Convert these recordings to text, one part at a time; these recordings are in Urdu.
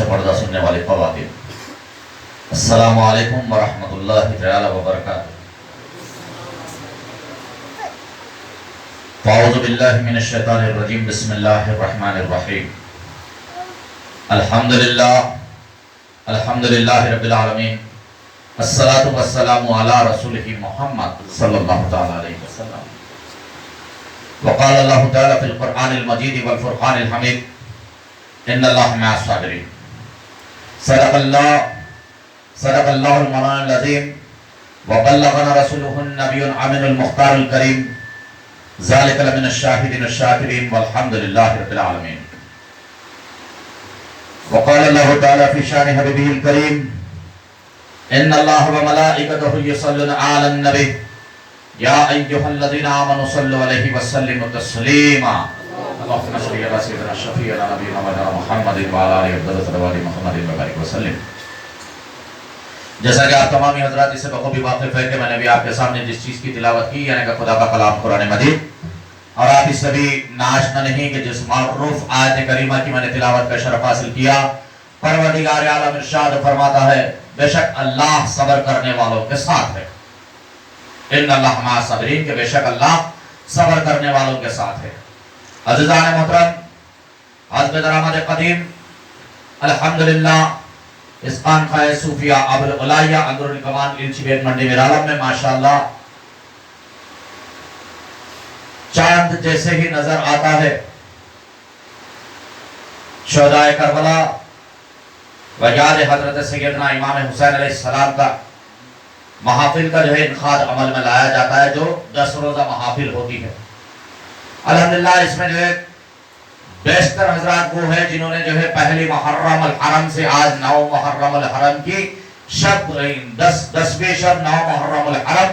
سے پردہ سننے والی خواتین، السلام علیکم ورحمۃ اللہ تعالی وبرکاتہ۔ اعوذ باللہ من الشیطان الرجیم، بسم اللہ الرحمن الرحیم۔ الحمدللہ رب العالمین، الصلاۃ والسلام علی رسولہ محمد صلی اللہ تعالی علیہ وسلم۔ وقال اللہ تعالی فی القرآن المجید والفرقان الحمید، ان اللہ مع الصابرین۔ صدق اللہ المولانا العظیم وبلغنا رسولہ النبی الامین المختار الکریم، ذالک لمن الشاہدین الشاکرین والحمد للہ رب العالمین۔ وقال اللہ تعالی فی شان حبیبہ الکریم، ان اللہ وملائکتہ یصلون علی النبی یا ایھا الذین آمنوا صلوا علیہ وسلموا تسلیما۔ اللہم صلی علی سیدنا شفیعنا نبینا محمد وعلی آلہ افضل صلوات محمد وبارک وسلم۔ جیسا کہ آپ تمامی حضرات اس سے بخوبی واقف ہے کہ میں نے بھی آپ کے سامنے جس چیز کی تلاوت کی، یعنی کہ خدا کا کلام قرآن مجید، اور آپ اس سے بھی ناشنا نہیں کہ جس معروف آیت کریمہ کی میں نے تلاوت کا شرف حاصل کیا، پروردگار عالم ارشاد فرماتا ہے بے شک اللہ صبر کرنے والوں کے ساتھ ہے۔ ان اللہ مع الصابرین، کہ بے شک اللہ صبر کرنے والوں کے ساتھ ہے۔ عزیزان محترم، حزب درآمد قدیم الحمدللہ اس خانقاہ صوفیہ ابوالعالیہ اندر الکمان الچی بیگ منڈی میرالم میں ماشاءاللہ چاند جیسے ہی نظر آتا ہے۔ شہدائے کربلا و یاد حضرت سیدنا امام حسین علیہ السلام کا محافل کا جو ہے انعقاد عمل میں لایا جاتا ہے، جو 10 روزہ محافل ہوتی ہے۔ الحمدللہ اس میں جو ہے بیشتر حضرات وہ ہیں جنہوں نے جو ہے پہلی محرم الحرم سے آج 9 محرم الحرم کی شب 10ویں شب 9 محرم الحرم،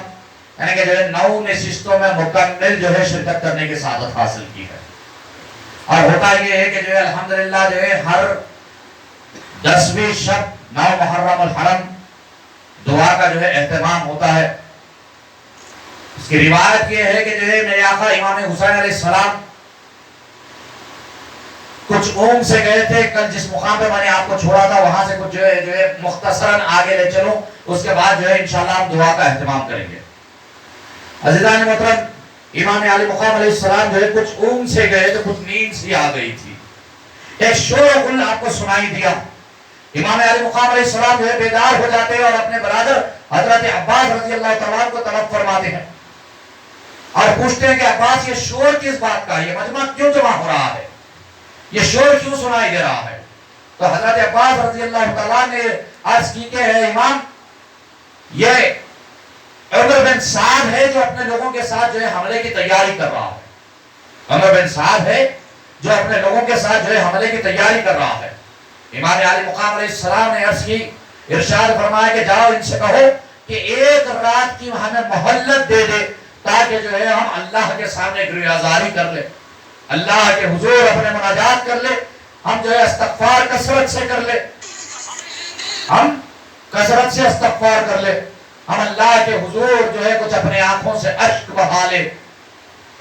یعنی کہ جو ہے 9 نشستوں میں مکمل جو ہے شرکت کرنے کی سعادت حاصل کی ہے۔ اور ہوتا یہ ہے کہ جو ہے الحمدللہ جو ہے ہر 10ویں شب 9 محرم الحرم دعا کا جو ہے اہتمام ہوتا ہے۔ اس کی روایت یہ ہے کہ جو ہے میرے آقا امام حسین علیہ السلام کچھ اوم سے گئے تھے، کل جس مقام پہ میں نے آپ کو چھوڑا تھا وہاں سے کچھ جو ہے مختصراً آگے لے چلو، اس کے بعد جو ہے انشاءاللہ ہم دعا کا اہتمام کریں گے۔ عزیزان محترم، امام علی مقام علیہ السلام جو ہے کچھ اوم سے گئے تو کچھ نیند سی آ گئی تھی، ایک شور و غل آپ کو سنائی دیا۔ امام علی مقام علیہ السلام جو ہے بیدار ہو جاتے ہیں اور اپنے برادر حضرت عباس رضی اللہ تعالیٰ کو طلب فرماتے ہیں اور پوچھتے ہیں کہ عباس یہ شور کس بات کا ہے، یہ مجمع کیوں جمع ہو رہا ہے، یہ شور کیوں سنائی دے رہا ہے؟ تو حضرت عباس رضی اللہ تعالیٰ نے عرض کی کہ ہے امام، یہ عمر بن سعد ہے جو اپنے لوگوں کے ساتھ جو ہے حملے کی تیاری کر رہا ہے۔ عمر بن سعد ہے جو اپنے لوگوں کے ساتھ جو ہے حملے کی تیاری کر رہا ہے۔ امام علی مقام علیہ السلام نے عرض کی، ارشاد فرمایا کہ جاؤ ان سے کہو کہ ایک رات کی ہمیں مہلت دے دے تاکہ جو ہے ہم اللہ کے سامنے گریبانزاری کر لیں، اللہ کے حضور اپنے مناجات کر لے، ہم جو ہے استغفار کثرت سے کر لے، ہم کثرت سے استغفار کر لے، ہم اللہ کے حضور جو ہے کچھ اپنے آنکھوں سے اشک بہا لے،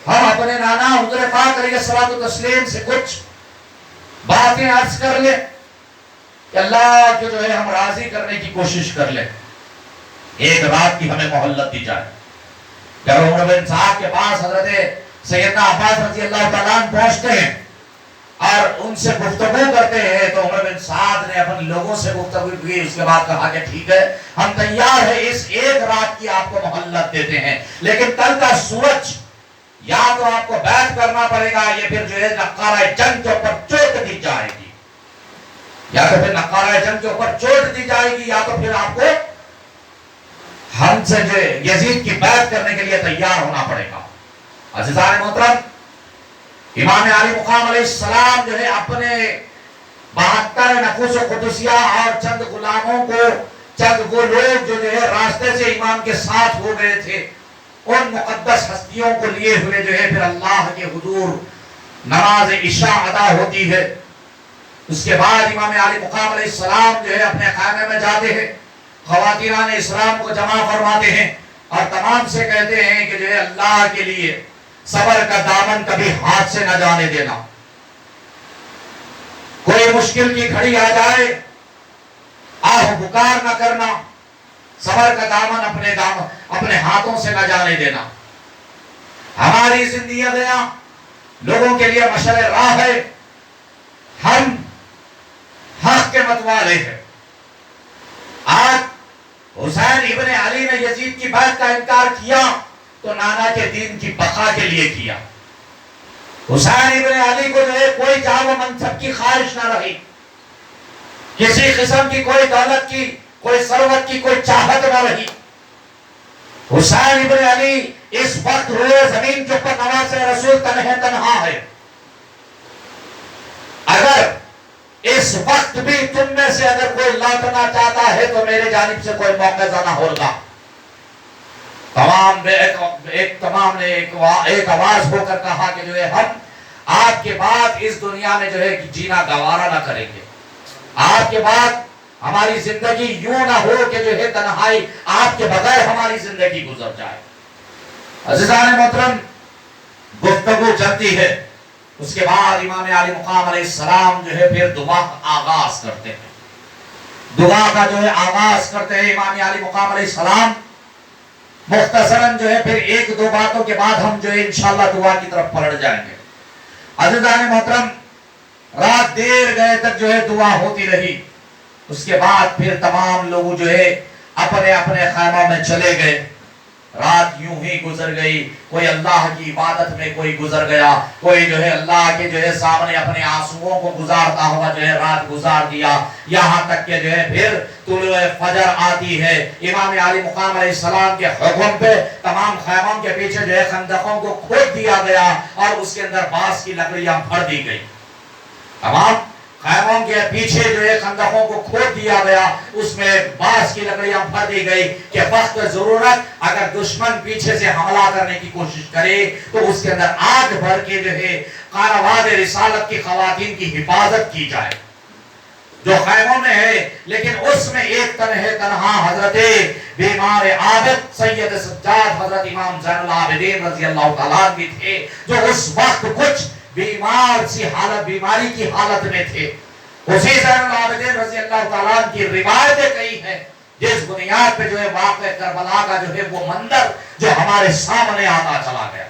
ہم اپنے نانا حضور پاک علیہ الصلوۃ والتسلیم سے کچھ باتیں عرض کر لے کہ اللہ کو جو ہے ہم راضی کرنے کی کوشش کر لیں۔ ایک رات کی ہمیں مہلت دی جائے۔ جب عمر بن سعد کے پاس حضرت سیدنا عباس رضی اللہ تعالیٰ عنہ پہنچتے ہیں اور ان سے گفتگو کرتے ہیں تو عمر بن سعد نے اپنے لوگوں سے گفتگو کی، اس کے بعد کہا کہ ٹھیک ہے ہم تیار ہیں، اس ایک رات کی آپ کو مہلت دیتے ہیں، لیکن کل کا سورج یا تو آپ کو بیعت کرنا پڑے گا یا پھر جو ہے نقارہ جنگ کے اوپر چوٹ دی جائے گی، یا تو پھر نقارہ جنگ کے اوپر چوٹ دی جائے گی، یا تو پھر آپ کو ہم سے جو یزید کی بیعت کرنے کے لیے تیار ہونا پڑے گا۔ عزیزان محترم، امام علی مقام علیہ السلام جو ہے اپنے 72 نفوس و قدسیہ اور چند غلاموں کو، چند وہ لوگ جو ہے راستے سے امام کے ساتھ ہو گئے تھے، ان مقدس ہستیوں کو لیے ہوئے جو ہے پھر اللہ کے حضور نماز عشاء ادا ہوتی ہے۔ اس کے بعد امام علی مقام علیہ السلام جو ہے اپنے خیمے میں جاتے ہیں، خواتینان اسلام کو جمع فرماتے ہیں اور تمام سے کہتے ہیں کہ جو ہے اللہ کے لیے صبر کا دامن کبھی ہاتھ سے نہ جانے دینا، کوئی مشکل کی گھڑی آ جائے آہ پکار نہ کرنا، صبر کا دامن اپنے ہاتھوں سے نہ جانے دینا۔ ہماری زندگیاں لوگوں کے لیے مشعل راہ ہے، ہم حق کے متوالے ہیں۔ آج حسین ابن علی نے یزید کی بیعت کا انکار کیا تو نانا کے دین کی بقا کے لیے کیا۔ حسین ابن علی کو جو ہے کوئی جاہ و منصب کی خواہش نہ رہی، کسی قسم کی کوئی دولت کی، کوئی ثروت کی کوئی چاہت نہ رہی۔ حسین ابن علی اس وقت روئے زمین کے اوپر نواز رسول تنہا ہے۔ اگر اس وقت بھی تم میں سے اگر کوئی لوٹنا چاہتا ہے تو میرے جانب سے کوئی موقع نہ ہوگا۔ تمام نے ایک آواز ہو کر کہا کہ جو ہے ہم آپ کے بعد اس دنیا میں جو ہے جینا گوارا نہ کریں گے، آپ کے بعد ہماری زندگی یوں نہ ہو کہ جو ہے تنہائی آپ کے بغیر ہماری زندگی گزر جائے۔ عزیزان محترم، گفتگو چلتی ہے، اس کے بعد امام علی مقام علیہ السلام جو ہے پھر دعا کا آغاز کرتے ہیں۔ دعا کا جو ہے آغاز کرتے ہیں امام علی مقام علیہ السلام۔ مختصراً جو ہے پھر ایک دو باتوں کے بعد ہم جو ہے انشاءاللہ دعا کی طرف پلٹ جائیں گے۔ عزیزان محترم، رات دیر گئے تک جو ہے دعا ہوتی رہی، اس کے بعد پھر تمام لوگ جو ہے اپنے اپنے خیموں میں چلے گئے۔ رات یوں ہی گزر گئی، کوئی اللہ کی عبادت میں کوئی گزر گیا، کوئی جو ہے اللہ کے جو ہے سامنے اپنے آنسوؤں کو گزارتا ہوا جو ہے رات گزار دیا، یہاں تک کہ جو ہے پھر طلوع فجر آتی ہے۔ امام علی مقام علیہ السلام کے حکم پہ تمام خیموں کے پیچھے جو ہے خندقوں کو کھود دیا گیا اور اس کے اندر بانس کی لکڑیاں بھر دی گئی۔ تمام خیموں کے پیچھے جو ہے خندقوں کو کھود دیا گیا، اس میں بانس کی لکڑیاں بھر دی گئی کہ وقت ضرورت اگر دشمن پیچھے سے حملہ کرنے کی کوشش کرے تو اس کے اندر آگ بھر کے جو ہے قانواد رسالت کی خواتین کی حفاظت کی جائے جو خیموں میں ہے۔ لیکن اس میں ایک تنہا حضرت بیمار عابد سید سجاد حضرت امام زین العابدین رضی اللہ تعالیٰ بھی تھے، جو اس وقت کچھ بیماری کی حالت میں تھے۔ اسی زین العابدین رضی اللہ تعالیٰ کی روایتیں کئی ہیں جس بنیاد پہ جو ہے واقعہ کربلا کا جو ہے وہ منظر جو ہمارے سامنے آتا چلا گیا،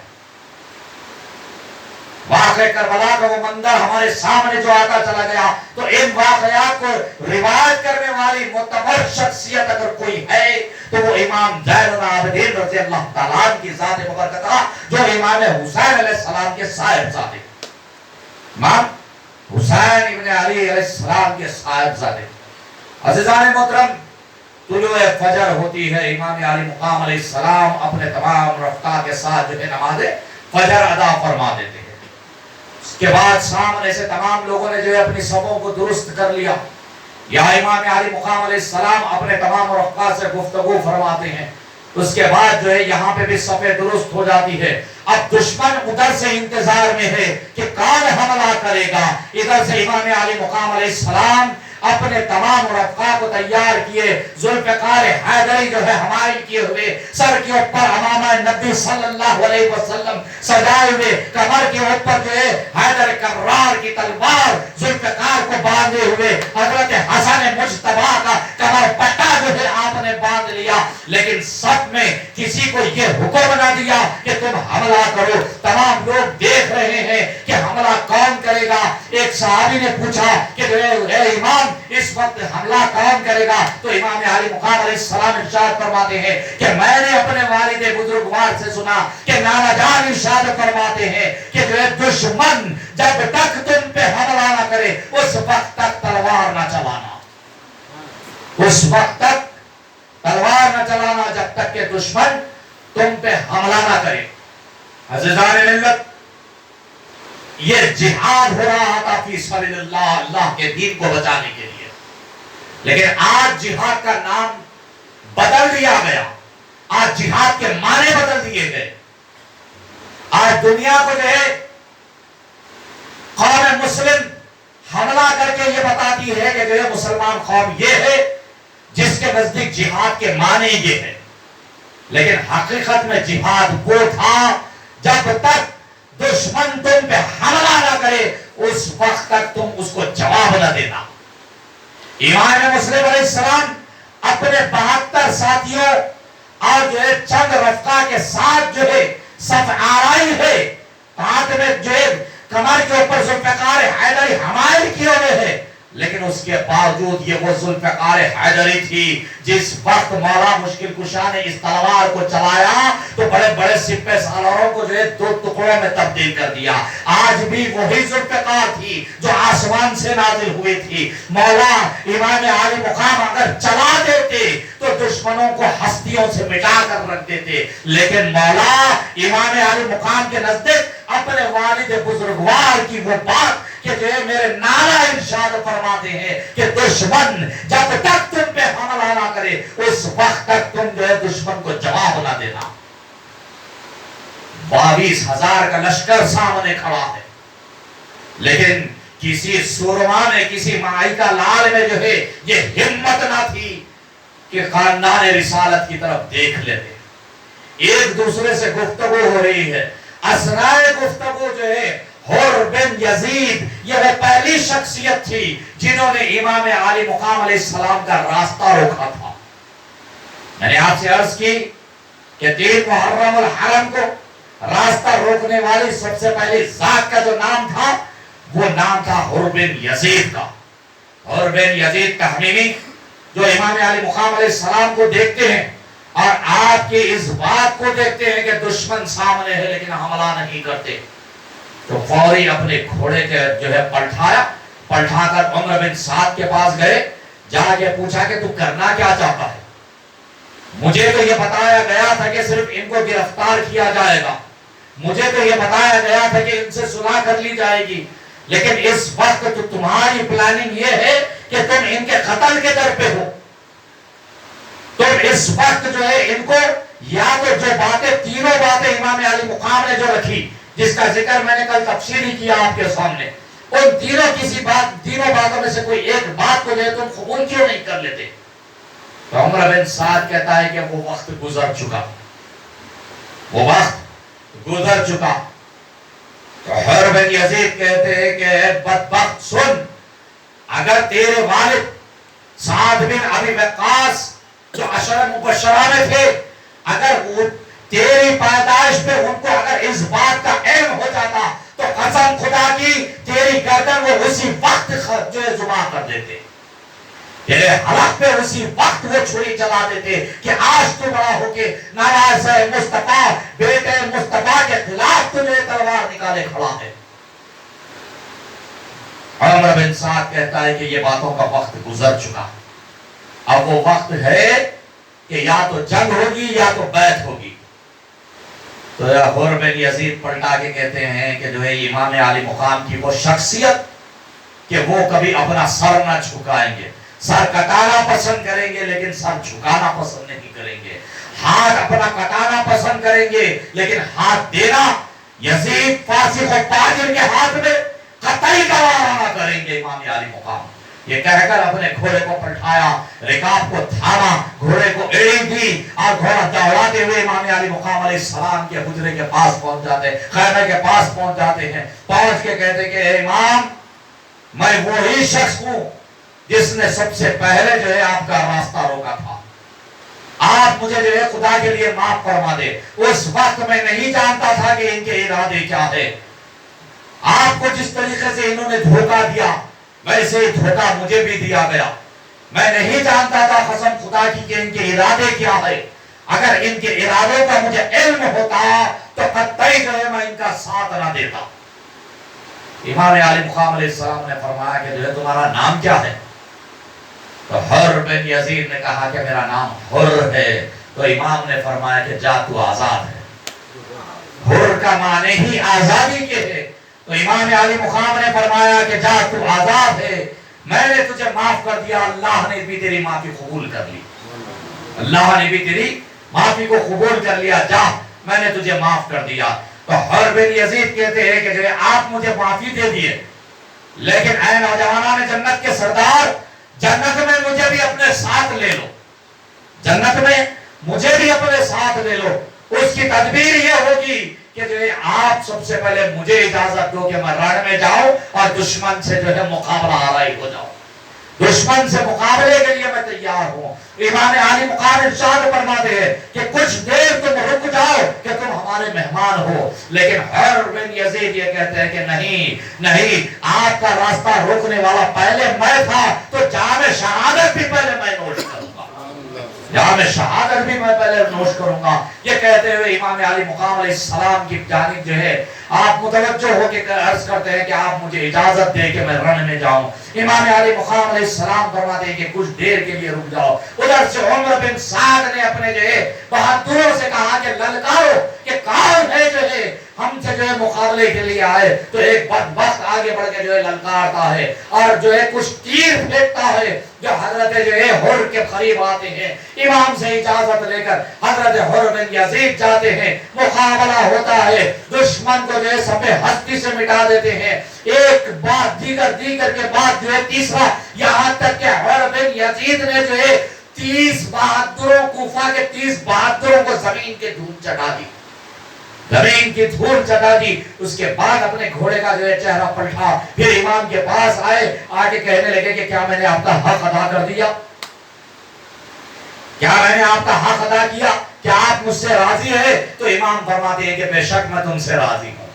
واقعہ کربلا کا وہ منظر ہمارے سامنے جو آتا چلا گیا، تو ان واقعات کو روایت کرنے والی معتبر شخصیت اگر کوئی ہے تو وہ امام زین العابدین رضی اللہ تعالیٰ کی ذات مبارکہ جو امام حسین علیہ السلام کے صاحبزادے، امام حسین ابن علی علیہ السلام کے صاحبزادے۔ عزیزان محترم، طلوع فجر ہوتی ہے، امام علی مقام علیہ السلام اپنے تمام رفقا کے ساتھ جو ہے نماز فجر ادا فرما دیتے ہیں۔ اس کے بعد سامنے سے تمام لوگوں نے جو ہے اپنی صفوں کو درست کر لیا، یا امام علی مقام علیہ السلام اپنے تمام رفقا سے گفتگو فرماتے ہیں۔ اس کے بعد جو ہے یہاں پہ بھی صفیں درست ہو جاتی ہے۔ اب دشمن ادھر سے انتظار میں ہے کہ کون حملہ کرے گا، ادھر سے امام علی مقام علیہ السلام اپنے تمام رفقا کو تیار کیے، ذوالفقار حیدری جو ہے حمائل کیے ہوئے، سر کے اوپر امامہ نبی صلی اللہ علیہ وسلم سجائے ہوئے، کمر کے اوپر جو ہے حیدر کرار کی تلوار ذوالفقار کو باندھے ہوئے، حضرت حسن مجتبی کا کمر پٹا جو ہے آپ نے باندھ لیا، لیکن سب میں کسی کو یہ حکم نہ دیا کہ تم حملہ کرو۔ تمام لوگ دیکھ رہے ہیں کہ حملہ کون کرے گا۔ ایک صحابی نے پوچھا کہ اے امام اس وقت حملہ کون کرے گا؟ تو امام علی مقام علیہ السلام ارشاد فرماتے ہیں کہ میں نے اپنے والد بزرگوار سے سنا کہ نانا جان ارشاد فرماتے ہیں کہ جو ہے دشمن جب تک تم پہ حملہ نہ کرے اس وقت تک تلوار نہ چلانا، اس وقت تک تلوار نہ چلانا جب تک کہ دشمن تم پہ حملہ نہ کرے۔ عزیزان ملت، یہ جہاد ہو رہا تھا فی سبیل اللہ، اللہ کے دین کو بچانے کے لیے، لیکن آج جہاد کا نام بدل دیا گیا، آج جہاد کے معنی بدل دیے گئے۔ آج دنیا کو جو ہے قوم مسلم حملہ کر کے یہ بتاتی ہے کہ جو ہے مسلمان قوم یہ ہے جس کے نزدیک جہاد کے معنی یہ ہے، لیکن حقیقت میں جہاد وہ تھا جب تک دشمن تم پہ حملہ نہ کرے اس وقت تک تم اس کو جواب نہ دینا۔ امام مسلم علیہ السلام اپنے 72 ساتھیوں اور جو ہے چند رفقا کے ساتھ جو ہے صف آرائی ہے، ہاتھ میں جو ہے کمر کے اوپر ذوالفقار حیدری حمائل کیے ہوئے ہے، لیکن اس کے باوجود یہ وہ ذوالفقار حیدری تھی جس وقت مولا مشکل کشا نے اس تلوار کو چلایا تو بڑے بڑے سپہ سالاروں کو جو ہے 2 ٹکڑوں میں تبدیل کر دیا۔ آج بھی وہی ذوالفقار تھی جو آسمان سے نازل ہوئی تھی۔ مولا امام عالی مقام اگر چلا دیتے تو دشمنوں کو ہستیوں سے مٹا کر رکھ دیتے، لیکن مولا امام عالی مقام کے نزدیک اپنے والد بزرگوار کی وہ بات کہ جو میرے نعرہ ارشاد فرماتے ہیں کہ دشمن جب تک تم پہ حملہ نہ کرے اس وقت تک تم جو ہے دشمن کو جواب نہ دینا۔ 22,000 کا لشکر سامنے کھڑا ہے، لیکن کسی سورما میں کسی مائکہ لال میں جو ہے یہ ہمت نہ تھی کہ خاندان رسالت کی طرف دیکھ لیتے۔ ایک دوسرے سے گفتگو ہو رہی ہے، اسرائے گفتگو جو ہے حر بن یزید یہ وہ پہلی شخصیت تھی جنہوں نے امام عالی مقام علیہ السلام کا راستہ روکا تھا۔ میں نے آپ سے عرض کی کہ 3 محرم الحرم کو راستہ روکنے والی سب سے پہلی ذات کا جو نام تھا وہ نام تھا حر بن یزید کا۔ حر بن یزید تہمیمی جو امام عالی مقام علیہ السلام کو دیکھتے ہیں اور آپ کی اس بات کو دیکھتے ہیں کہ دشمن سامنے ہے لیکن حملہ نہیں کرتے، تو فوری اپنے گھوڑے کے جو ہے پلٹا کر عمر بن سعد کے پاس گئے، جا کے پوچھا کہ تو کرنا کیا چاہتا ہے؟ مجھے تو یہ بتایا گیا تھا کہ صرف ان کو گرفتار کیا جائے گا، مجھے تو یہ بتایا گیا تھا کہ ان سے صلح کر لی جائے گی، لیکن اس وقت تو تمہاری پلاننگ یہ ہے کہ تم ان کے قتل کے در پہ ہو۔ تم اس وقت جو ہے ان کو یا تو جو باتیں 3 باتیں امام علی مقام نے جو رکھی جس کا ذکر میں نے کل تفصیلی کیا آپ کے سامنے، ان تینوں باتوں میں سے کوئی ایک بات کو جو ہے تم قبول کیوں نہیں کر لیتے؟ تو عمر بن سعد کہتا ہے کہ وہ وقت گزر چکا، وہ وقت گزر چکا۔ تو حر بن یزید کہتے ہیں کہ بدبخت سن، اگر تیرے والد سعد بن ابی وقاص جو عشرہ مبشرہ میں تھے، اگر وہ تیری پیدائش پہ ان کو اگر اس بات کا علم ہو جاتا تو قسم خدا کی تیری گردن وہ اسی وقت جو ہے ذبح کر دیتے، تیرے حلق پہ اسی وقت وہ چھری چلا دیتے کہ آج تو بڑا ہو کے نواز مصطفیٰ بیٹے مصطفیٰ کے خلاف تجھے تلوار نکالے کھڑا ہے۔ عمر بن سعد کہتا ہے کہ یہ باتوں کا وقت گزر چکا، اب وہ وقت ہے کہ یا تو جنگ ہوگی یا تو بیعت ہوگی۔ تو حر بن یزید پلٹا کے کہتے ہیں کہ جو ہے امام عالی مقام کی وہ شخصیت کہ وہ کبھی اپنا سر نہ جھکائیں گے، سر کٹانا پسند کریں گے لیکن سر جھکانا پسند نہیں کریں گے، ہاتھ اپنا کٹانا پسند کریں گے لیکن ہاتھ دینا یزید فاسق و فاجر کے ہاتھ میں قطعی گوارا نہ کریں گے امام عالی مقام۔ یہ کہہ کر اپنے گھوڑے کو پلٹایا، رکاب کو تھاما، گھوڑے کو ایڑی دی اور گھوڑا دوڑاتے ہوئے امام علی مقام علیہ السلام کے حجرے کے پاس پہنچ جاتے، خیمے کے پاس پہنچ جاتے ہیں۔ پہنچ کے کہتے کہ اے امام، میں وہی شخص ہوں جس نے سب سے پہلے جو ہے آپ کا راستہ روکا تھا، آپ مجھے جو ہے خدا کے لیے معاف فرما دے، اس وقت میں نہیں جانتا تھا کہ ان کے ارادے کیا ہے، آپ کو جس طریقے سے انہوں نے دھوکہ دیا ویسے ہی دھوکہ مجھے بھی دیا گیا، میں نہیں جانتا تھا قسم خدا کی کہ ان کے ارادے کیا ہے، اگر ان کے ارادوں کا مجھے علم ہوتا تو قطعی جو ہے میں ان کا ساتھ نہ دیتا۔ امام علی مقام علیہ السلام نے فرمایا کہ جو ہے تمہارا نام کیا ہے؟ تو حر بن یزید نے کہا کہ میرا نام حر ہے۔ تو امام نے فرمایا کہ جا تو آزاد ہے، حر کا معنی ہی آزادی کے ہے۔ تو امام علی مقام نے فرمایا کہ جا تو آزاد ہے، میں نے تجھے معاف کر دیا، اللہ نے بھی تیری معافی قبول کر لی، اللہ نے بھی تیری معافی کو قبول کر لیا، جا میں نے تجھے معاف کر دیا۔ تو حر بن یزید کہتے ہیں کہ جو آپ مجھے معافی دے دیے، لیکن اے نوجوانان جنت کے سردار، جنت میں مجھے بھی اپنے ساتھ لے لو، جنت میں مجھے بھی اپنے ساتھ لے لو۔ اس کی تدبیر یہ ہوگی کہ جو ہے آپ سب سے پہلے مجھے اجازت دو کہ میں رن میں جاؤں اور دشمن سے جو ہے مقابلہ آرائی ہو جاؤں، دشمن سے مقابلے کے لیے میں تیار ہوں۔ امام عالی مقام ارشاد فرماتے ہیں کہ کچھ دیر تم رک جاؤ کہ تم ہمارے مہمان ہو، لیکن حر بن یزید یہ کہتے ہیں کہ نہیں، آپ کا راستہ روکنے والا پہلے میں تھا، تو جام شہادت بھی پہلے میں نوش کروں گا، جام شہادت بھی میں پہلے نوش کروں گا۔ یہ کہتے ہوئے امام علی مقام علیہ السلام کی جانب جو ہے آپ متوجہ ہو کے عرض کرتے ہیں کہ آپ مجھے اجازت دے کہ میں رن میں جاؤں۔ امام علی مقام علیہ السلام فرماتے ہیں کہ کچھ دیر کے لیے رک جاؤ۔ ادھر سے عمر بن سعد نے اپنے جو ہے بہادروں سے کہا کہ للکارو کہ کون ہے جو ہے ہم سے جو ہے مقابلے کے لیے آئے، تو ایک بدبخت آگے بڑھ کے جو ہے للکارتا ہے اور جو ہے کچھ تیر پھینکتا ہے جو حضرت جو ہے حر کے قریب آتے ہیں۔ امام سے اجازت لے کر حضرت حر بن یزید جاتے ہیں، مقابلہ ہوتا ہے، دشمن کو جو ہے سب ہستی سے مٹا دیتے ہیں، ایک بات دیگر کے بعد جو ہے تیسرا، یہاں تک کہ حر بن یزید نے جو ہے 30 بہادروں کوفہ کے 30 بہادروں کو زمین کے دھول چٹا دی، زمین کی دھول چٹا دی۔ اس کے بعد اپنے گھوڑے کا جو ہے چہرہ پلٹا، پھر امام کے پاس آئے، آگے کہنے لگے کہ کیا میں نے آپ کا حق ادا کر دیا، کیا میں نے آپ کا حق ادا کیا، کیا آپ مجھ سے راضی ہے؟ تو امام فرماتے ہیں کہ بے شک میں تم سے راضی ہوں،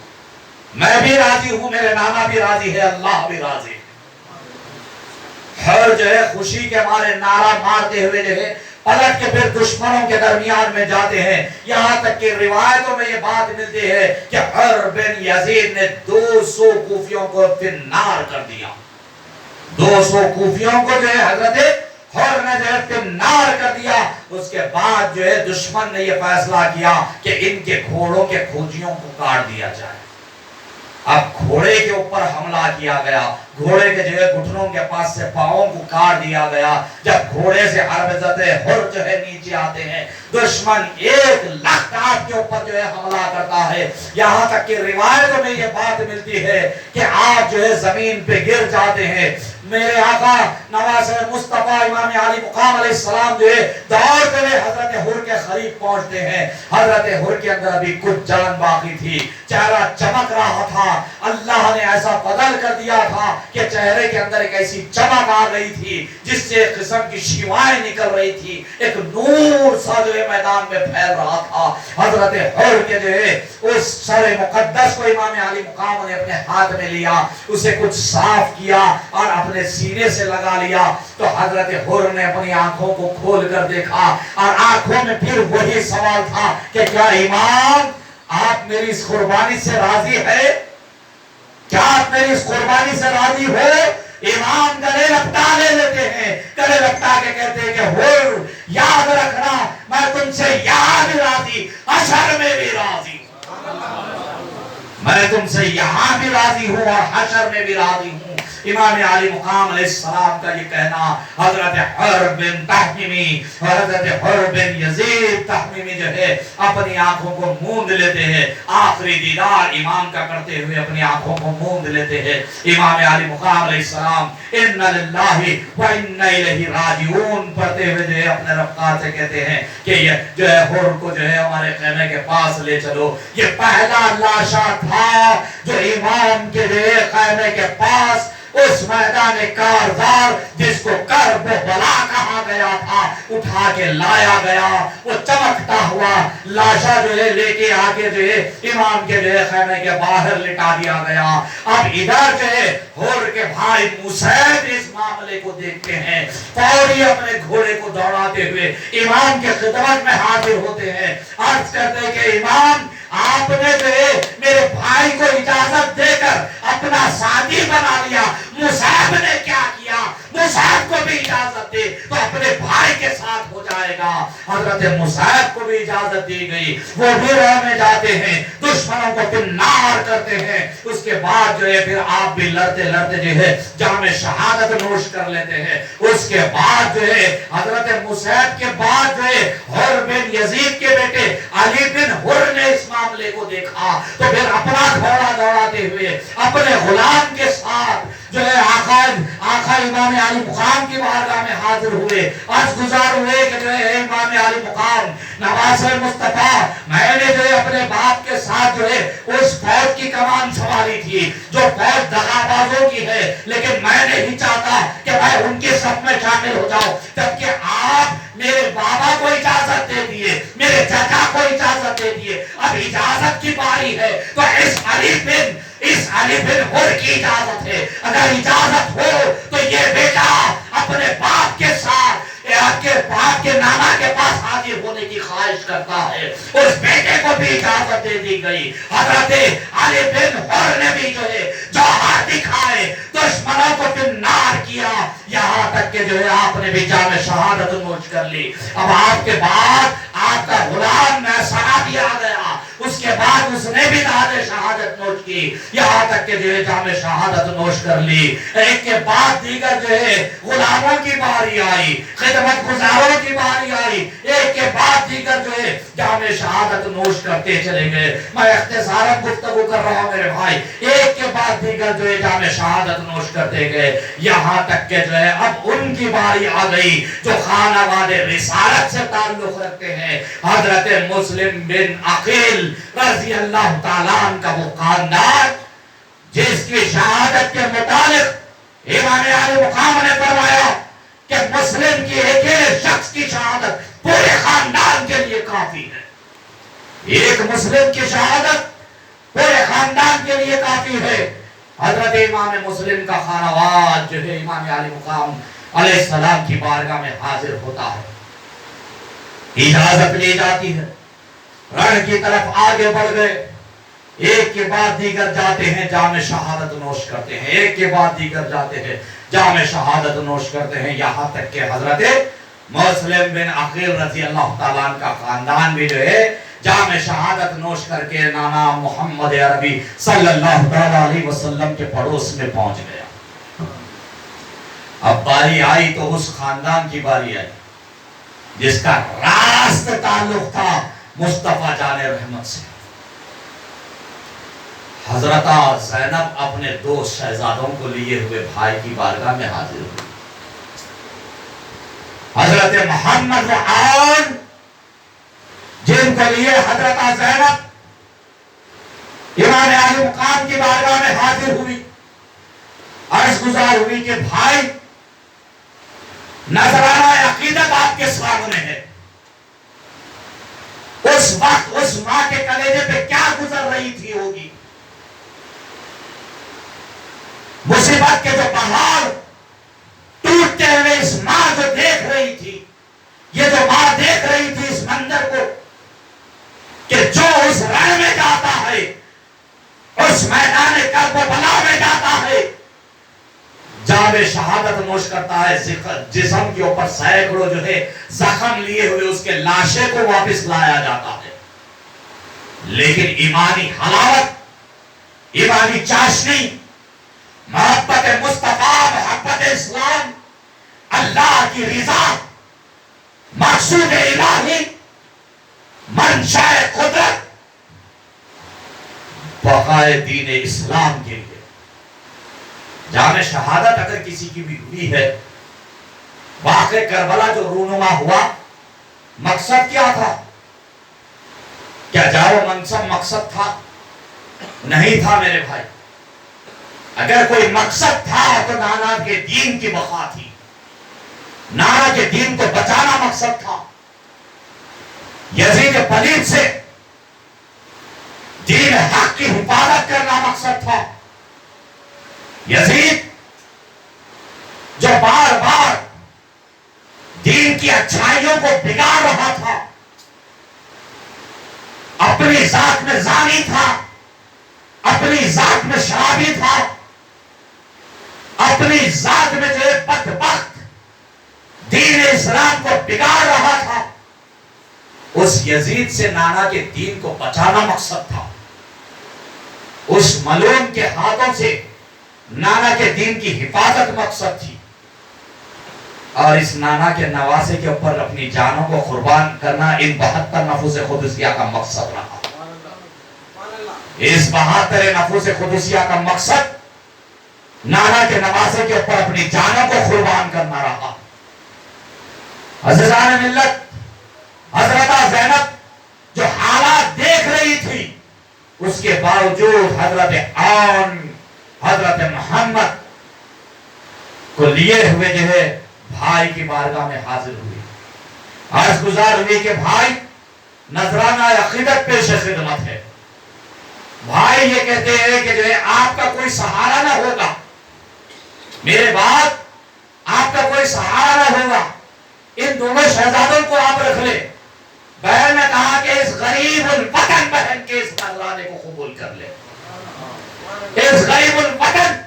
میں بھی راضی ہوں، میرے نانا بھی راضی ہے، اللہ بھی راضی ہے۔ ہر جو ہے خوشی کے مارے نعرہ مارتے ہوئے جو ہے پلٹ کے پھر دشمنوں کے درمیان میں جاتے ہیں، یہاں تک کہ روایتوں میں یہ بات ملتی ہے کہ حر بن یزید نے 200 کوفیوں کو فی النار کر دیا، 200 کوفیوں کو جو ہے حضرت حر نے جو ہے فی النار کر دیا۔ اس کے بعد جو ہے دشمن نے یہ فیصلہ کیا کہ ان کے گھوڑوں کے کھوجیوں کو کاٹ دیا جائے۔ اب گھوڑے کے اوپر حملہ کیا گیا، گھوڑے کے جو ہے گھٹنوں کے پاس سے پاؤں کو کاٹ دیا گیا۔ جب گھوڑے سے حربت حر جو ہے نیچے آتے ہیں، دشمن 1 لخت آپ کے اوپر جو ہے حملہ کرتا ہے، یہاں تک کہ روایتوں میں یہ بات ملتی ہے کہ آپ جو ہے زمین پہ گر جاتے ہیں۔ میرے آقا نواسہ مصطفیٰ امام علی مقام علیہ السلام جو ہے دوڑتے ہوئے حضرت حر کے قریب پہنچتے ہیں۔ حضرت حر کے اندر ابھی کچھ جان باقی تھی، چہرہ چمک رہا تھا، اللہ نے ایسا بدل کر دیا تھا کہ چہرے کے اندر ایک ایسی چمک آ گئی تھی جس سے ایک قسم کی شیوائیں نکل رہی تھی، ایک نور سا جو ہے میدان میں پھیل رہا تھا۔ حضرت حر کے جو ہے اس سر مقدس کو امام علی مقام نے اپنے ہاتھ میں لیا، اسے کچھ صاف کیا اور اپنے سینے سے لگا لیا، تو حضرت حر نے اپنی آنکھوں کو کھول کر دیکھا اور آنکھوں میں پھر وہی سوال تھا کہ کیا امام آپ میری اس قربانی سے راضی ہے؟ کیا آپ میری اس قربانی سے راضی ہو؟ امام گلے لپٹا لے لیتے ہیں، گلے لپٹا کے کہتے ہیں کہ حر یاد رکھنا میں تم سے یہاں بھی راضی، حشر میں بھی راضی ہوں، میں تم سے یہاں بھی راضی ہوں اور حشر میں بھی راضی ہوں۔ امام علی مقام علیہ السلام کا یہ کہنا حضرت حر بن تحمیمی، حضرت حر بن یزید تحمیمی جو ہے اپنی آنکھوں کو موند لیتے ہیں، آخری دیدار امام کا کرتے ہوئے اپنی آنکھوں کو موند لیتے ہیں۔ امام علی مقام علیہ السلام ان للہ و انا الیہ راجعون پڑھتے ہوئے جو ہے اپنے رفقا سے کہتے ہیں کہ یہ جو ہے حر کو جو ہے ہمارے خیمے کے پاس لے چلو۔ یہ پہلا لاشا تھا جو امام کے جو ہے خیمے کے پاس اس میدان کارزار جس کو کرب و بلا کہا گیا تھا اٹھا کے لایا گیا، وہ چمکتا ہوا لاشا جو ہے لے کے آگے جو ہے امام کے جو ہے خیمے کے باہر لٹا دیا گیا۔ اب ادھر جو ہے حر کے بھائی مسعود اس معاملے کو دیکھتے ہیں، فوری اپنے گھوڑے کو دوڑاتے ہوئے امام کے خدمت میں حاضر ہوتے ہیں، عرض کرتے ہیں کہ امام آپ نے جو ہے میرے بھائی کو اجازت دے کر اپنا ساتھی بنا لیا، مسعود نے کیا کیا؟ مسعود کو بھی اجازت دے تو اپنے بھائی کے ساتھ ہو جائے گا۔ حضرت مسعود کو بھی اجازت دی گئی، وہ بھی راہ میں جاتے ہیں، دشمنوں کو پھر نار کرتے ہیں۔ اس کے بعد جو ہے پھر آپ بھی لڑتے لڑتے جو ہے جام شہادت نوش کر لیتے ہیں۔ اس کے بعد جو ہے حضرت مسعود کے بعد جو ہے حر بن یزید کے بیٹے علی بن حر نے اس معاملے کو دیکھا تو پھر اپنا گھوڑا دوڑاتے ہوئے اپنے غلام کے ساتھ جو ہے آقا امام علی مقام کی بارگاہ میں حاضر ہوئے، عرض گزار ہوئے کہ جو ہے امام علی مقام نواز مصطفیٰ، میں نے جو ہے اپنے باپ کے ساتھ جو ہے اس فوج کی کمان سنبھالی تھی جو فوج دغابازوں کی ہے، لیکن میں نہیں چاہتا کہ میں ان کے صف میں شامل ہو جاؤں، جبکہ آپ میرے بابا کو اجازت دے دیے، میرے چچا کو اجازت دے دیے، اب اجازت کی باری ہے تو اس علی بن ہر کی اجازت ہے، اگر اجازت ہو تو یہ بیٹا اپنے باپ کے ساتھ آپ کے باپ کے نانا کے پاس حاضر ہونے کی خواہش کرتا ہے۔ اس بیٹے کو بھی اجازت دے دی گئی۔ حضرت علی بن ہر نے بھی جو ہے جوہر دکھائے، دشمنوں کو پنار کیا، یہاں تک کہ جو ہے آپ نے بھی جام شہادت نوش کر لی۔ اب آپ کے بعد آپ کا غلام میسرہ بھی آ گیا، اس کے بعد اس نے بھی داد شہادت نوش کی، یہاں تک کہ جو ہے جام شہادت نوش کر لی۔ ایک کے بعد دیگر جو ہے غلاموں کی باری آئی، خدمت گزاروں کی باری آئی، ایک کے بعد دیگر جو ہے جام شہادت نوش کرتے چلے گئے۔ میں اختصاراً گفتگو کر رہا ہوں میرے بھائی، ایک کے بعد دیگر جو ہے جام شہادت نوش کرتے گئے، یہاں تک کہ جو ہے اب ان کی باری آ گئی جو خانواد رسالت سے تعلق رکھتے ہیں۔ حضرت مسلم بن عقیل رضی اللہ تعالیٰ عنہ کا وہ خاندان جس کی شہادت کے متعلق امام علی مقام نے فرمایا کہ مسلم کی ایک شخص کی شہادت پورے خاندان کے لیے کافی ہے۔ ایک مسلم کی شہادت پورے خاندان کے لیے کافی ہے۔ حضرت امام مسلم کا خانواد جو ہے امام علی مقام علیہ السلام کی بارگاہ میں حاضر ہوتا ہے، اجازت لی جاتی ہے، رن کی طرف آگے بڑھ گئے، ایک کے بعد دیگر جاتے ہیں جام شہادت نوش کرتے ہیں، ایک کے بعد دیگر جاتے ہیں جام شہادت نوش کرتے ہیں، یہاں تک کہ حضرت مسلم بن عقیل رضی اللہ تعالیٰ عنہ کا خاندان بھی جو ہے جام شہادت نوش کر کے نانا محمد عربی صلی اللہ علیہ وسلم کے پڑوس میں پہنچ گیا۔ اب باری آئی تو اس خاندان کی باری آئی جس کا راست تعلق تھا مصطفیٰ جان رحمت سے۔ حضرت زینب اپنے دو شہزادوں کو لیے ہوئے بھائی کی بارگاہ میں حاضر ہوئی۔ حضرت محمد و آن جن کو لیے حضرت زینب امام علی مقام کی بارگاہ میں حاضر ہوئی، عرض گزار ہوئی کہ بھائی نذرانہ عقیدت آپ کے سامنے ہے، اس وقت اس ماں کے کلیجے پہ کیا گزر رہی تھی ہوگی، مصیبت کے جو پہاڑ ٹوٹتے ہوئے اس ماں جو دیکھ رہی تھی، یہ جو ماں دیکھ رہی تھی اس منظر کو کہ جو اس رن میں جاتا ہے، اس میدان کربلا میں جاتا ہے، جام شہادت نوش کرتا ہے، جسم کے اوپر سینکڑوں جو ہے زخم لیے ہوئے اس کے لاشے کو واپس لایا جاتا ہے، لیکن ایمانی حلاوت، ایمانی چاشنی، محبت مصطفیٰ، محبت اسلام، اللہ کی رضا، مقصود الہی، منشاء قدرت، بقائے دین اسلام کے لیے جام شہادت اگر کسی کی بھی ہوئی ہے، واقع کربلا جو رونما ہوا، مقصد کیا تھا؟ کیا جاؤ منصب مقصد تھا؟ نہیں تھا میرے بھائی۔ اگر کوئی مقصد تھا تو نانا کے دین کی بقا تھی، نانا کے دین کو بچانا مقصد تھا، یزید پلید سے دین حق کی حفاظت کرنا مقصد تھا۔ یزید جو بار بار دین کی اچھائیوں کو بگاڑ رہا تھا، اپنی ذات میں زانی تھا، اپنی ذات میں شرابی تھا، اپنی ذات میں جو بدبخت دین اسلام کو بگاڑ رہا تھا، اس یزید سے نانا کے دین کو بچانا مقصد تھا، اس ملعون کے ہاتھوں سے نانا کے دین کی حفاظت مقصد تھی، اور اس نانا کے نواسے کے اوپر اپنی جانوں کو قربان کرنا ان 72 نفوس قدسیہ کا مقصد رہا۔ اس 72 نفوس قدسیہ کا مقصد نانا کے نواسے کے اوپر اپنی جانوں کو قربان کرنا رہا. عزیزان ملت، حضرت زینب جو حالات دیکھ رہی تھی، اس کے باوجود حضرت آن حضرت محمد کو لیے ہوئے جو ہے بھائی کی بارگاہ میں حاضر ہوئی. عرض گزار ہوئی کہ بھائی، نذرانہ عقیدت پیش خدمت ہے. بھائی یہ کہتے ہیں کہ جو ہے آپ کا کوئی سہارا نہ ہوگا، میرے بعد آپ کا کوئی سہارا نہ ہوگا، ان دونوں شہزادوں کو آپ رکھ لیں. بہن نے کہا کہ اس غریب الوطن بہن کے اس نذرانے کو قبول کر لے. اس غریب الوطن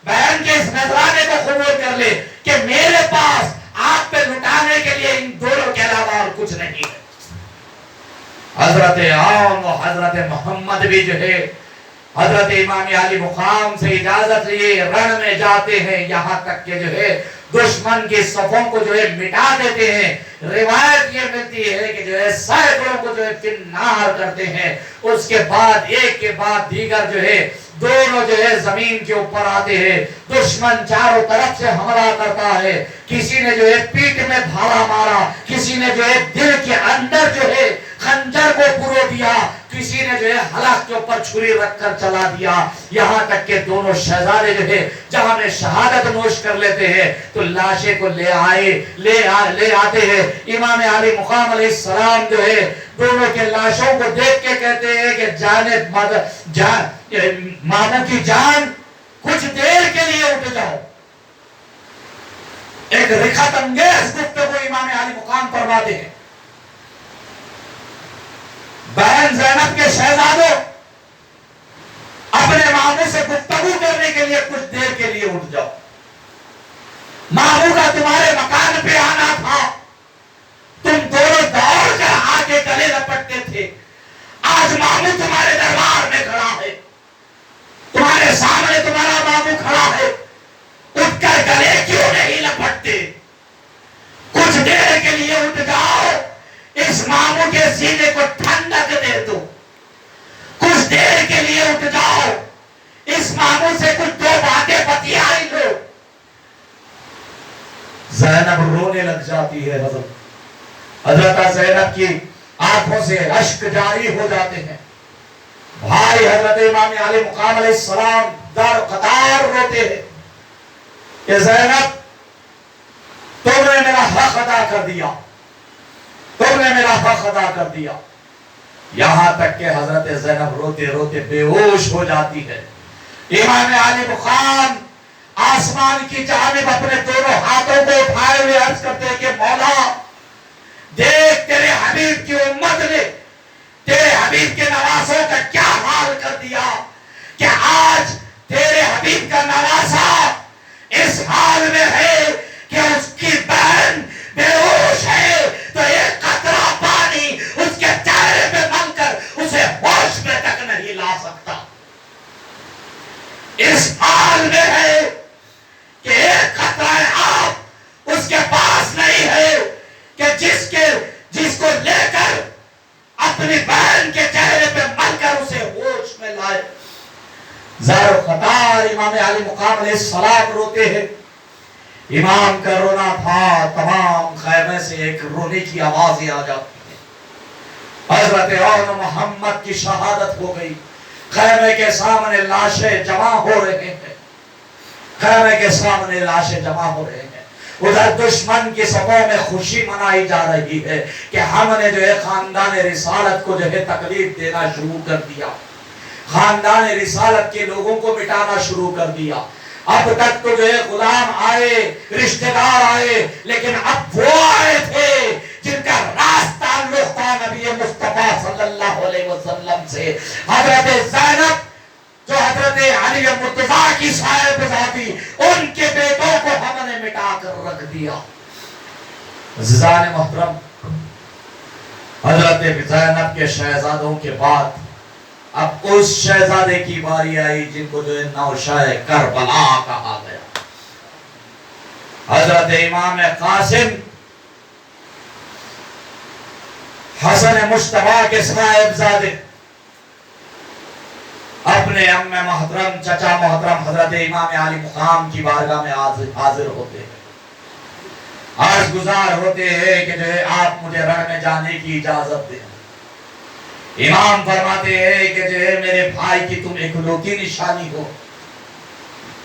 بہن کے اس نذرانے کو قبول کر لے کہ میرے پاس آپ پہ لٹانے کے لیے ان دونوں کے علاوہ اور کچھ نہیں ہے. حضرت آن و حضرت محمد بھی جو ہے حضرت امام علی مقام سے اجازت لیے رن میں جاتے ہیں، یہاں تک کہ جو ہے دشمن کی صفوں کو جو ہے مٹا دیتے ہیں. روایت یہ ملتی ہے کہ جو ہے سینکڑوں کو جو ہے فنار کرتے ہیں. اس کے بعد ایک کے بعد دیگر جو ہے دونوں جو ہے زمین کے اوپر آتے ہیں. دشمن چاروں طرف سے حملہ کرتا ہے. کسی نے جو ہے پیٹ میں بھالا مارا، کسی نے جو ہے دل کے اندر جو ہے خنجر کو پرو دیا، کسی نے جو ہے حلق کے اوپر چھری رکھ کر چلا دیا. یہاں تک کہ دونوں شہزادے جو ہے جہاں میں شہادت نوش کر لیتے ہیں تو لاشیں کو لے آتے ہیں. امام علی مقام علیہ السلام جو ہے دونوں کے لاشوں کو دیکھ کے کہتے ہیں کہ ماموں کی جان، کچھ دیر کے لیے اٹھ جاؤ. ایک رکھت انگیز گفتگو امام علی مقام فرماتے ہیں. بہن زینب کے شہزادوں، اپنے ماموں سے گفتگو کرنے کے لیے کچھ دیر کے لیے اٹھ جاؤ. ماموں کا تمہارے مکان پہ آنا تھا، تم دونوں دوڑ کر آگے گلے لپٹتے تھے. آج ماموں تمہارے دربار میں کھڑا ہے، تمہارے سامنے تمہارا ماموں کھڑا ہے، اٹھ کر گلے کیوں نہیں لپٹتے؟ کچھ دیر کے لیے اٹھ جاؤ، اس ماموں کے سینے کو ٹھنڈک دے دو. کچھ دیر کے لیے اٹھ جاؤ، اس ماموں سے کچھ دو باتیں بتیائی لو. زینب رونے لگ جاتی ہے. حضرت زینب کی آنکھوں سے اشک جاری ہو جاتے ہیں. بھائی حضرت امام علی مقام علیہ السلام در قطار روتے ہیں کہ زینب، تم نے میرا حق ادا کر دیا، تم نے میرا حق ادا کر دیا. یہاں تک کہ حضرت زینب روتے روتے بے ہوش ہو جاتی ہے. امام علی مقام آسمان کی جانب اپنے دونوں ہاتھوں کو اٹھائے ہوئے عرض کرتے ہیں کہ مولا، دیکھ تیرے حبیب کی امت نے تیرے حبیب کے نواسوں کا کیا حال کر دیا کہ آج تیرے حبیب کا نواسا اس حال میں ہے کہ اس کی بہن بے ہوش ہے تو ایک قطرہ پانی اس کے چہرے پہ مل کر اسے ہوش میں تک نہیں لا سکتا. اس حال میں ہے کہ ایک قطرہ آب اس کے پاس نہیں ہے کہ جس کو لے کر اپنی بہن کے چہرے پہ مل کر اسے ہوش میں لائے. زار و قطار امام علی مقام علیہ السلام روتے ہیں. امام کا رونا تھا، تمام خیمے سے ایک رونے کی آوازیں آ جاتی ہیں. حضرت آن محمد کی شہادت ہو گئی. خیمے کے سامنے لاشیں جمع ہو رہے ہیں، خیمے کے سامنے لاشیں جمع ہو رہے ہیں. ادھر دشمن کی صفوں میں خوشی منائی جا رہی ہے کہ ہم نے جو ہے خاندان رسالت کو جو ہے تکلیف دینا شروع کر دیا، خاندان رسالت کے لوگوں کو مٹانا شروع کر دیا. اب تک تو جو ہے غلام آئے، رشتہ دار آئے، لیکن اب وہ آئے تھے جن کا راست تعلق تھا نبی مصطفیٰ صلی اللہ علیہ وسلم سے. حضرت زینب جو حضرت علی مرتضیٰ کی صاحب ذاتی، ان کے بیٹوں کو ہم نے مٹا کر رکھ دیا. عزیزان محترم، حضرت زینب کے شہزادوں کے بعد اب اس شہزادے کی باری آئی جن کو جو ہے نوشہ کربلا کہا گیا. حضرت امام قاسم حسن مجتبیٰ کے صاحبزادے اپنے ام محترم چچا محترم حضرت امام علی مقام کی بارگاہ میں حاضر ہوتے ہیں، عرض گزار ہوتے ہیں کہ جو ہے آپ مجھے رن میں جانے کی اجازت دیں۔ امام فرماتے ہیں کہ جو ہے میرے بھائی کی تم اکلوتی نشانی ہو،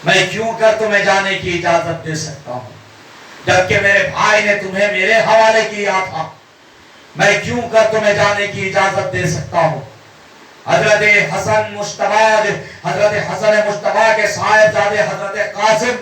میں کیوں کر تمہیں جانے کی اجازت دے سکتا ہوں، جبکہ میرے بھائی نے تمہیں میرے حوالے کیا تھا، میں کیوں کر تمہیں جانے کی اجازت دے سکتا ہوں۔ حضرت حسن مجتبیٰ کے صاحبزادے حضرت قاسم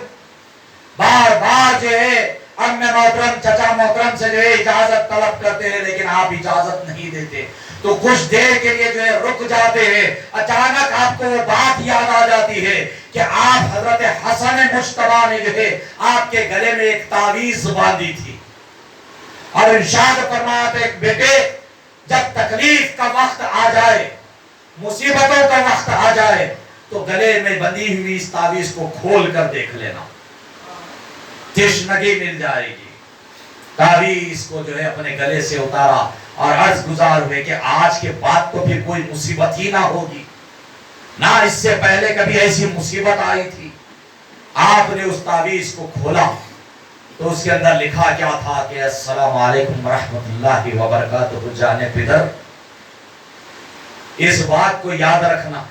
بار بار جو ہے ام محترم چچا محترم سے جو ہے اجازت طلب کرتے ہیں، لیکن آپ اجازت نہیں دیتے، تو کچھ دیر کے لیے جو ہے رک جاتے ہیں۔ اچانک آپ کو وہ بات یاد آ جاتی ہے کہ آپ حضرت حسن مجتبیٰ نے جو ہے آپ کے گلے میں ایک تعویذ باندھی تھی، اور ارشاد فرمایا تھا ایک بیٹے جب تکلیف کا وقت آ جائے، مصیبتوں کا وقت آ جائے، تو گلے میں بندھی ہوئی اس تعویذ کو کھول کر دیکھ لینا، تشنگی مل جائے گی۔ تعویذ کو جو ہے اپنے گلے سے اتارا اور عرض گزار ہوئے کہ آج کے بعد تو پھر کوئی مصیبت ہی نہ ہوگی، نہ اس سے پہلے کبھی ایسی مصیبت آئی تھی۔ آپ نے اس تعویذ کو کھولا تو اس کے اندر لکھا کیا تھا کہ السلام علیکم ورحمۃ اللہ وبرکاتہ جانے پدر، اس بات کو یاد رکھنا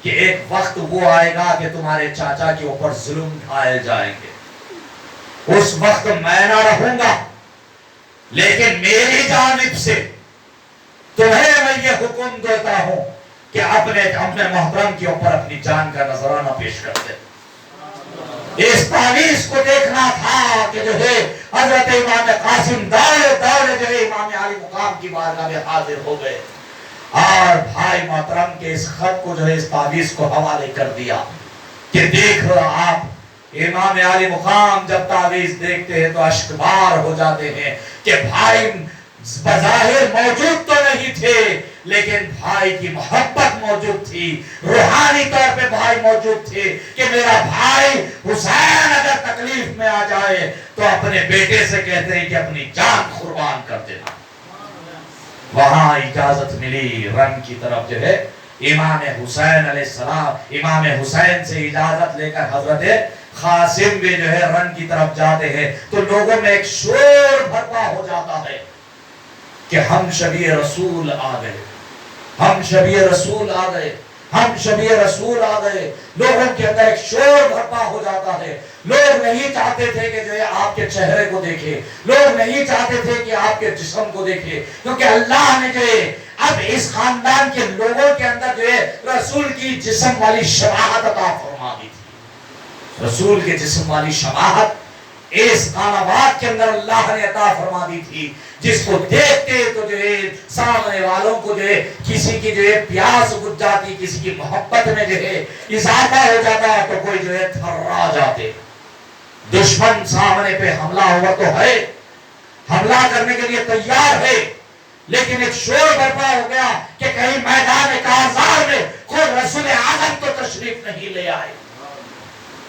کہ ایک وقت وہ آئے گا کہ تمہارے چاچا کے اوپر ظلم ڈھائے جائیں گے، اس وقت میں نہ رہوں گا، لیکن میری جانب سے تمہیں میں یہ حکم دیتا ہوں کہ اپنے محترم کے اوپر اپنی جان کا نذرانہ پیش کر دے۔ اس تعویذ کو دیکھنا تھا کہ جو ہے حضرت امام قاسم دوڑے جو ہے امام علی مقام کی بارگاہ میں حاضر ہو گئے، اور بھائی محترم کے اس خط کو جو ہے اس تعویذ کو حوالے کر دیا کہ دیکھ آپ امام علی مقام جب تعویذ دیکھتے ہیں تو اشکبار ہو جاتے ہیں کہ بھائی بظاہر موجود تو نہیں تھے، لیکن بھائی کی محبت موجود تھی، روحانی طور پہ بھائی موجود تھے کہ میرا بھائی حسین اگر تکلیف میں آ جائے تو اپنے بیٹے سے کہتے ہیں کہ اپنی جان قربان کر دینا۔ وہاں اجازت ملی رن کی طرف جو ہے امام حسین علیہ السلام، امام حسین سے اجازت لے کر حضرت قاسم بھی جو ہے رن کی طرف جاتے ہیں، تو لوگوں میں ایک شور برپا ہو جاتا ہے کہ ہم شبیہ رسول آ گئے، ہم شبیہ رسول آ گئے، ہم شبیہ رسول آ گئے۔ لوگوں کے اندر ایک شور برپا ہو جاتا ہے، لوگ نہیں چاہتے تھے کہ جو ہے آپ کے چہرے کو دیکھے، لوگ نہیں چاہتے تھے کہ آپ کے جسم کو دیکھے، کیونکہ اللہ نے جو ہے اب اس خاندان کے لوگوں کے اندر جو ہے رسول کی جسم والی شباہت عطا فرما دی تھی۔ رسول کے جسم والی شباہت اس خانواد کے اندر اللہ نے عطا فرما دی تھی، جس کو دیکھتے تو جو ہے سامنے والوں کو جو ہے کسی کی جو ہے پیاس بجھ جاتی، کسی کی محبت میں جو ہے اضافہ ہو جاتا، تو کوئی جو ہے تھرا جاتے۔ دشمن سامنے پہ حملہ ہوا تو ہے، حملہ کرنے کے لیے تیار ہے، لیکن ایک شور برپا ہو گیا کہ کہیں میدان کارزار میں کوئی رسول اعظم تو تشریف نہیں لے آئے۔